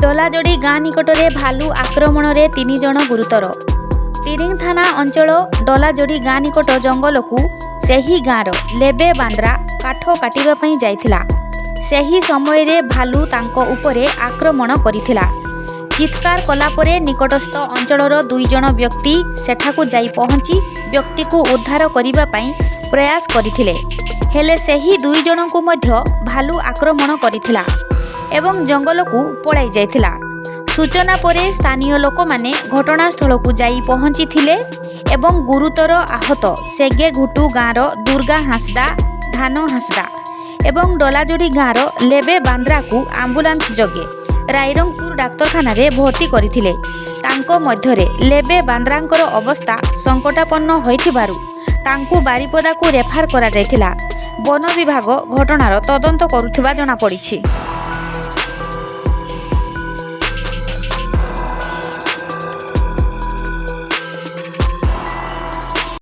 ଡଲାଯୋଡ଼ି ଗାଁ ନିକଟରେ ଭାଲୁ ଆକ୍ରମଣରେ 3 ଜଣ ଗୁରୁତର। ତିରିଙ୍ଗ ଥାନା ଅଞ୍ଚଳ ଡଲାଯୋଡ଼ି ଗାଁ ନିକଟ ଜଙ୍ଗଲକୁ ସେହି ଗାଁର ଲେବେ ବାନ୍ଦ୍ରା କାଠ କାଟିବା ପାଇଁ ଯାଇଥିଲା। ସେହି ସମୟରେ ଭାଲୁ ତାଙ୍କ ଉପରେ ଆକ୍ରମଣ କରିଥିଲା। ଚିତ୍କାର କଲାପରେ ନିକଟସ୍ଥ ଅଞ୍ଚଳର 2 ଜଣ ବ୍ୟକ୍ତି ସେଠାକୁ ଯାଇ ପହଞ୍ଚି ବ୍ୟକ୍ତିକୁ ଉଦ୍ଧାର କରିବା ପାଇଁ ପ୍ରୟାସ କରିଥିଲେ। ହେଲେ ସେହି 2 ଜଣଙ୍କୁ ମଧ୍ୟ ଭାଲୁ ଆକ୍ରମଣ କରିଥିଲା ଏବଂ ଜଙ୍ଗଲକୁ ପଳାଇ ଯାଇଥିଲା। ସୂଚନା ପରେ ସ୍ଥାନୀୟ ଲୋକମାନେ ଘଟଣାସ୍ଥଳକୁ ଯାଇ ପହଞ୍ଚିଥିଲେ ଏବଂ ଗୁରୁତର ଆହତ ସେଗେଘୁଟୁ ଗାଁର ଦୁର୍ଗା ହାଁସଦା, ଧାନ ହାଁସଦା ଏବଂ ଡଲାଯୋଡ଼ି ଗାଁର ଲେବେ ବାନ୍ଦ୍ରାକୁ ଆମ୍ବୁଲାନ୍ସ ଯୋଗେ ରାଇରଙ୍ଗପୁର ଡାକ୍ତରଖାନାରେ ଭର୍ତ୍ତି କରିଥିଲେ। ତାଙ୍କ ମଧ୍ୟରେ ଲେବେ ବାନ୍ଦ୍ରାଙ୍କର ଅବସ୍ଥା ସଙ୍କଟାପନ୍ନ ହୋଇଥିବାରୁ ତାଙ୍କୁ ବାରିପଦାକୁ ରେଫାର କରାଯାଇଥିଲା। ବନ ବିଭାଗ ଘଟଣାର ତଦନ୍ତ କରୁଥିବା ଜଣାପଡ଼ିଛି।